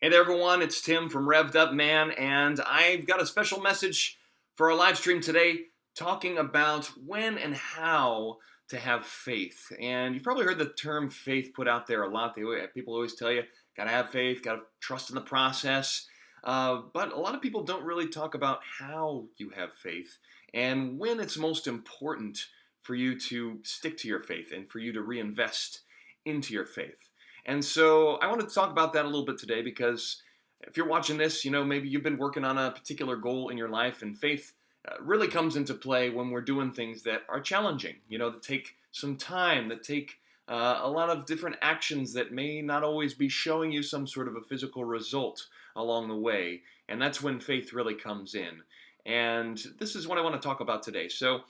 Hey there, everyone. It's Tim from Revved Up Man, and I've got a special message for our live stream today talking about when and how to have faith. And you've probably heard the term faith put out there a lot. People always tell you, gotta have faith, gotta trust in the process. But a lot of people don't really talk about how you have faith and when it's most important for you to stick to your faith and for you to reinvest into your faith. And so I want to talk about that a little bit today because if you're watching this, maybe you've been working on a particular goal in your life, and faith really comes into play when we're doing things that are challenging, that take some time, that take a lot of different actions that may not always be showing you some sort of a physical result along the way. And that's when faith really comes in. And this is what I want to talk about today. So,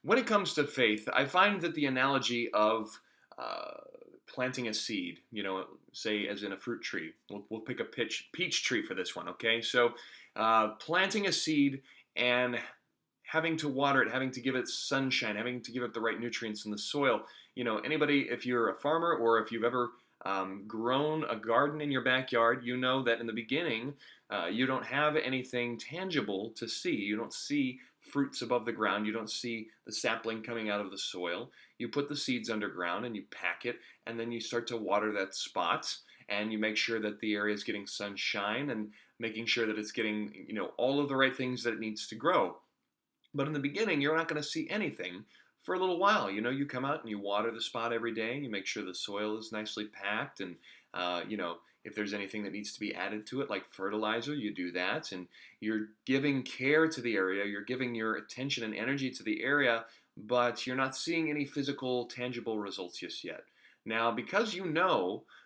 when it comes to faith, I find that the analogy of uh, planting a seed, say as in a fruit tree. We'll pick a peach tree for this one, okay? So planting a seed and having to water it, having to give it sunshine, having to give it the right nutrients in the soil. Anybody, if you're a farmer or if you've ever grown a garden in your backyard, you know that in the beginning, you don't have anything tangible to see. You don't see fruits above the ground. You don't see the sapling coming out of the soil. You put the seeds underground and you pack it, and then you start to water that spot, and you make sure that the area is getting sunshine and making sure that it's getting, all of the right things that it needs to grow. But in the beginning, you're not going to see anything for a little while. You come out and you water the spot every day, and you make sure the soil is nicely packed. And, if there's anything that needs to be added to it, like fertilizer, you do that. And you're giving care to the area, you're giving your attention and energy to the area, but you're not seeing any physical, tangible results just yet. Now, because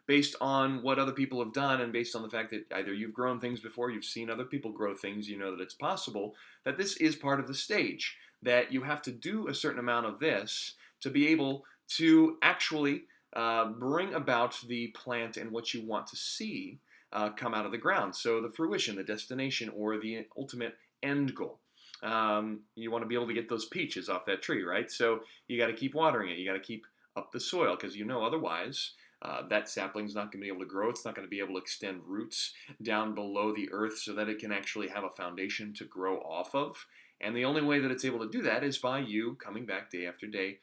based on what other people have done and based on the fact that either you've grown things before, you've seen other people grow things, you know that it's possible, that this is part of the stage, that you have to do a certain amount of this to be able to actually bring about the plant and what you want to see come out of the ground. So the fruition, the destination, or the ultimate end goal. You want to be able to get those peaches off that tree, right? So you got to keep watering it. You got to keep up the soil because otherwise that sapling's not going to be able to grow. It's not going to be able to extend roots down below the earth so that it can actually have a foundation to grow off of. And the only way that it's able to do that is by you coming back day after day,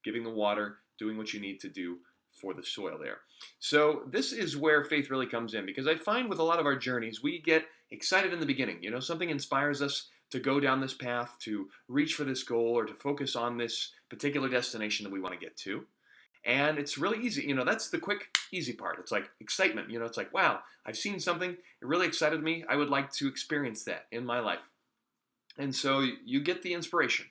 giving the water, doing what you need to do for the soil there. So this is where faith really comes in, because I find with a lot of our journeys, we get excited in the beginning. Something inspires us to go down this path, to reach for this goal, or to focus on this particular destination that we want to get to. And it's really easy. That's the quick, easy part. It's like excitement. It's like, wow, I've seen something. It really excited me. I would like to experience that in my life. And so you get the inspiration.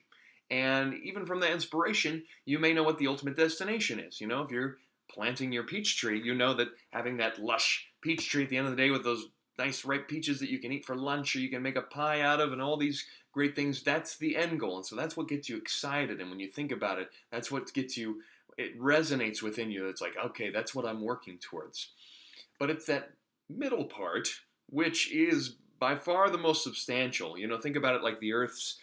And even from the inspiration, you may know what the ultimate destination is. If you're planting your peach tree, you know that having that lush peach tree at the end of the day with those nice ripe peaches that you can eat for lunch or you can make a pie out of and all these great things, that's the end goal. And so that's what gets you excited. And when you think about it, that's what gets you, it resonates within you. It's like, okay, that's what I'm working towards. But it's that middle part, which is by far the most substantial. Think about it like the Earth's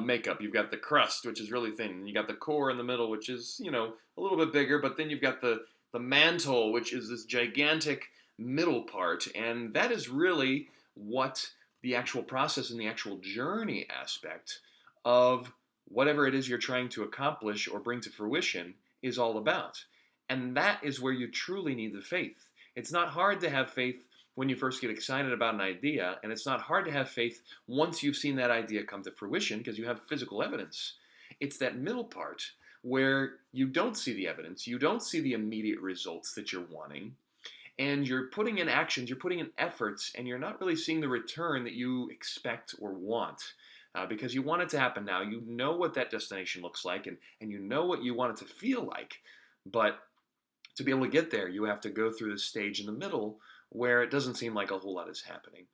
makeup. You've got the crust, which is really thin. And you got the core in the middle, which is, a little bit bigger. But then you've got the mantle, which is this gigantic middle part. And that is really what the actual process and the actual journey aspect of whatever it is you're trying to accomplish or bring to fruition is all about. And that is where you truly need the faith. It's not hard to have faith when you first get excited about an idea, and it's not hard to have faith once you've seen that idea come to fruition because you have physical evidence. It's that middle part where you don't see the evidence, you don't see the immediate results that you're wanting, and you're putting in actions, you're putting in efforts, and you're not really seeing the return that you expect or want. Because you want it to happen now. You know what that destination looks like, and you know what you want it to feel like. But to be able to get there, you have to go through this stage in the middle where it doesn't seem like a whole lot is happening.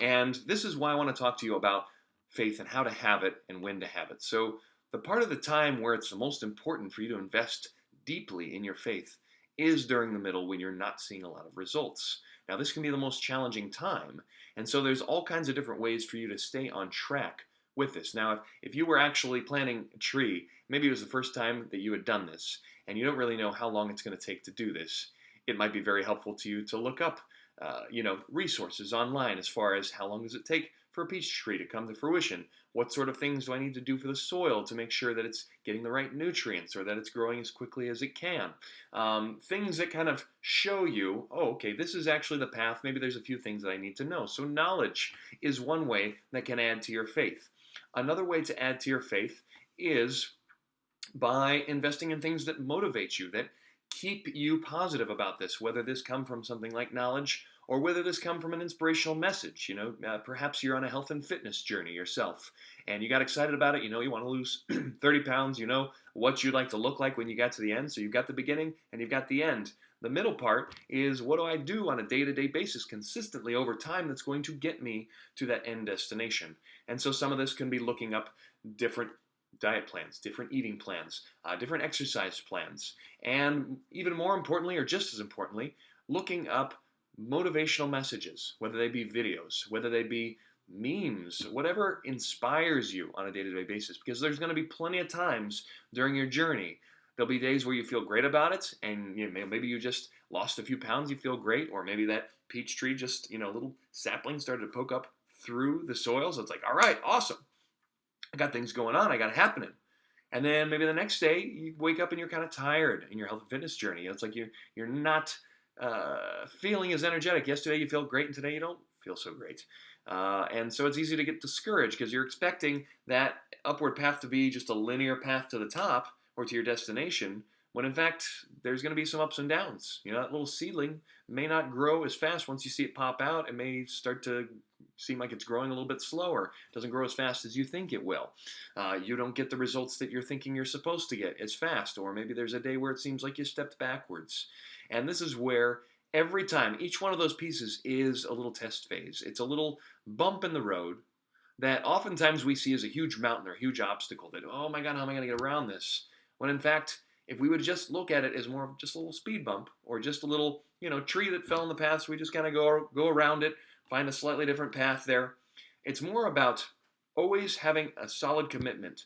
And this is why I want to talk to you about faith and how to have it and when to have it. So, the part of the time where it's the most important for you to invest deeply in your faith is during the middle when you're not seeing a lot of results. Now, this can be the most challenging time. And so, there's all kinds of different ways for you to stay on track with this. Now, if you were actually planting a tree, maybe it was the first time that you had done this, and you don't really know how long it's going to take to do this, it might be very helpful to you to look up, resources online as far as how long does it take for a peach tree to come to fruition? What sort of things do I need to do for the soil to make sure that it's getting the right nutrients or that it's growing as quickly as it can? Things that kind of show you, oh, okay, this is actually the path. Maybe there's a few things that I need to know. So knowledge is one way that can add to your faith. Another way to add to your faith is by investing in things that motivate you, that keep you positive about this, whether this come from something like knowledge or whether this come from an inspirational message. Perhaps you're on a health and fitness journey yourself and you got excited about it. You want to lose 30 pounds, what you'd like to look like when you got to the end. So you've got the beginning and you've got the end. The middle part is, what do I do on a day-to-day basis consistently over time that's going to get me to that end destination? And so some of this can be looking up different diet plans, different eating plans, different exercise plans, and even more importantly, or just as importantly, looking up motivational messages, whether they be videos, whether they be memes, whatever inspires you on a day-to-day basis, because there's going to be plenty of times during your journey. There'll be days where you feel great about it, and maybe you just lost a few pounds, you feel great, or maybe that peach tree just, little sapling started to poke up through the soil, so it's like, all right, awesome. I got things going on, I got it happening. And then maybe the next day you wake up and you're kind of tired in your health and fitness journey. It's like you're not feeling as energetic. Yesterday you feel great and today you don't feel so great. And so it's easy to get discouraged because you're expecting that upward path to be just a linear path to the top or to your destination, when in fact there's going to be some ups and downs. That little seedling may not grow as fast once you see it pop out. It may start to seem like it's growing a little bit slower. It doesn't grow as fast as you think it will. You don't get the results that you're thinking you're supposed to get as fast, or maybe there's a day where it seems like you stepped backwards. And this is where every time, each one of those pieces is a little test phase. It's a little bump in the road that oftentimes we see as a huge mountain or a huge obstacle that, oh my God, how am I going to get around this? When in fact, if we would just look at it as more of just a little speed bump or just a little, tree that fell in the path, so we just kind of go around it, find a slightly different path there. It's more about always having a solid commitment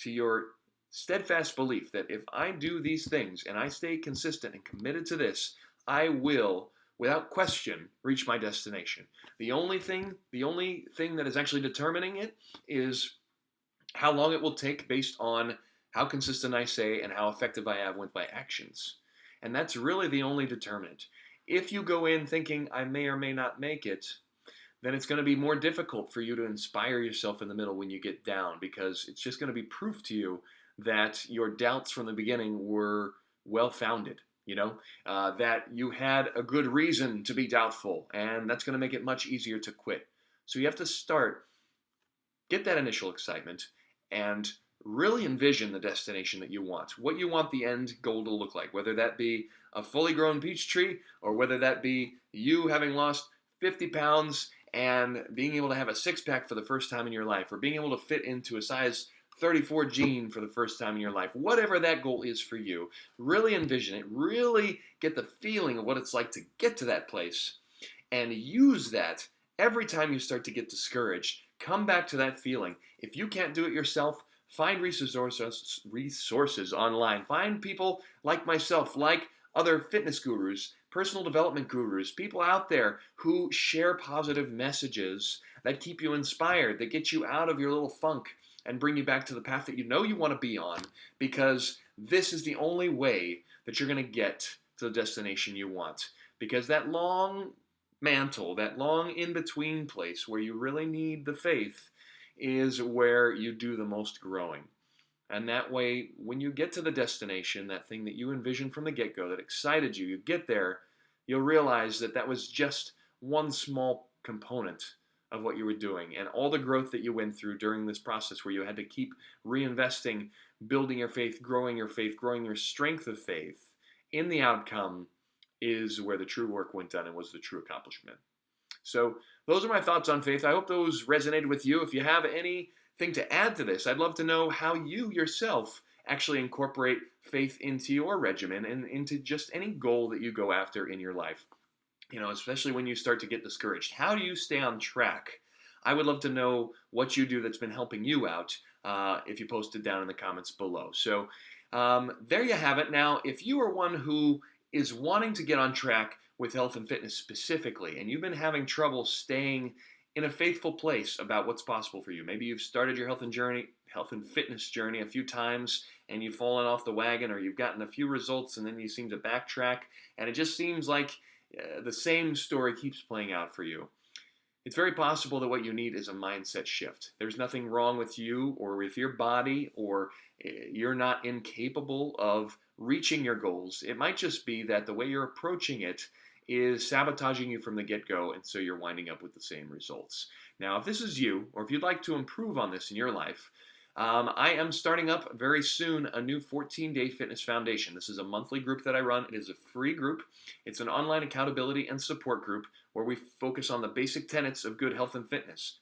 to your steadfast belief that if I do these things and I stay consistent and committed to this, I will, without question, reach my destination. The only thing that is actually determining it is how long it will take based on how consistent I say and how effective I am with my actions. And that's really the only determinant. If you go in thinking I may or may not make it, then it's going to be more difficult for you to inspire yourself in the middle when you get down, because it's just going to be proof to you that your doubts from the beginning were well-founded, that you had a good reason to be doubtful, and that's going to make it much easier to quit. So you have to get that initial excitement, and really envision the destination that you want, what you want the end goal to look like, whether that be a fully grown peach tree or whether that be you having lost 50 pounds and being able to have a six-pack for the first time in your life, or being able to fit into a size 34 jean for the first time in your life. Whatever that goal is for you, really envision it, really get the feeling of what it's like to get to that place, and use that every time you start to get discouraged. Come back to that feeling. If you can't do it yourself, find resources online. Find people like myself, like other fitness gurus, personal development gurus, people out there who share positive messages that keep you inspired, that get you out of your little funk and bring you back to the path that you know you want to be on, because this is the only way that you're going to get to the destination you want. Because that long mantle, that long in-between place where you really need the faith, is where you do the most growing. And that way, when you get to the destination, that thing that you envisioned from the get-go, that excited you, you get there, you'll realize that that was just one small component of what you were doing. And all the growth that you went through during this process where you had to keep reinvesting, building your faith, growing your strength of faith in the outcome, is where the true work went done and was the true accomplishment. So those are my thoughts on faith. I hope those resonated with you. If you have anything to add to this, I'd love to know how you yourself actually incorporate faith into your regimen and into just any goal that you go after in your life. Especially when you start to get discouraged. How do you stay on track? I would love to know what you do that's been helping you out if you post it down in the comments below. So there you have it. Now, if you are one who is wanting to get on track with health and fitness specifically, and you've been having trouble staying in a faithful place about what's possible for you. Maybe you've started your health and fitness journey a few times and you've fallen off the wagon, or you've gotten a few results and then you seem to backtrack, and it just seems like the same story keeps playing out for you. It's very possible that what you need is a mindset shift. There's nothing wrong with you or with your body, or you're not incapable of reaching your goals. It might just be that the way you're approaching it is sabotaging you from the get-go, and so you're winding up with the same results. Now, if this is you, or if you'd like to improve on this in your life, I am starting up very soon a new 14-Day Fitness Foundation. This is a monthly group that I run. It is a free group. It's an online accountability and support group where we focus on the basic tenets of good health and fitness: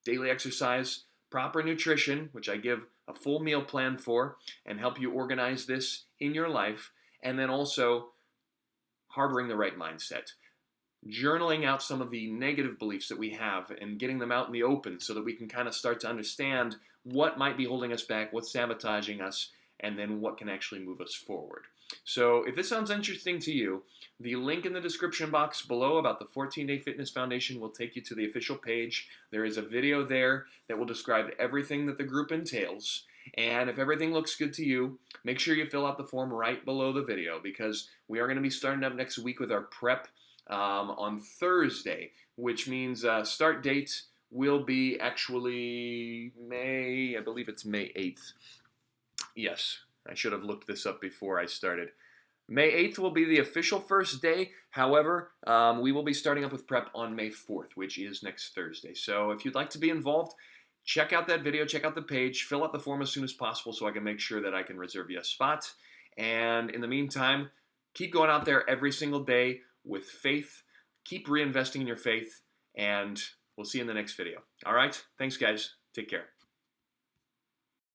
daily exercise, proper nutrition, which I give a full meal plan for and help you organize this in your life, and then also harboring the right mindset. Journaling out some of the negative beliefs that we have and getting them out in the open so that we can kind of start to understand what might be holding us back, what's sabotaging us, and then what can actually move us forward. So if this sounds interesting to you, the link in the description box below about the 14-Day Fitness Foundation will take you to the official page. There is a video there that will describe everything that the group entails. And if everything looks good to you, make sure you fill out the form right below the video, because we are going to be starting up next week with our prep on Thursday, which means start date will be actually I believe it's May 8th. Yes, I should have looked this up before I started. May 8th will be the official first day. However, we will be starting up with prep on May 4th, which is next Thursday. So if you'd like to be involved, check out that video, check out the page, fill out the form as soon as possible so I can make sure that I can reserve you a spot. And in the meantime, keep going out there every single day with faith. Keep reinvesting in your faith, and we'll see you in the next video. All right? Thanks, guys. Take care.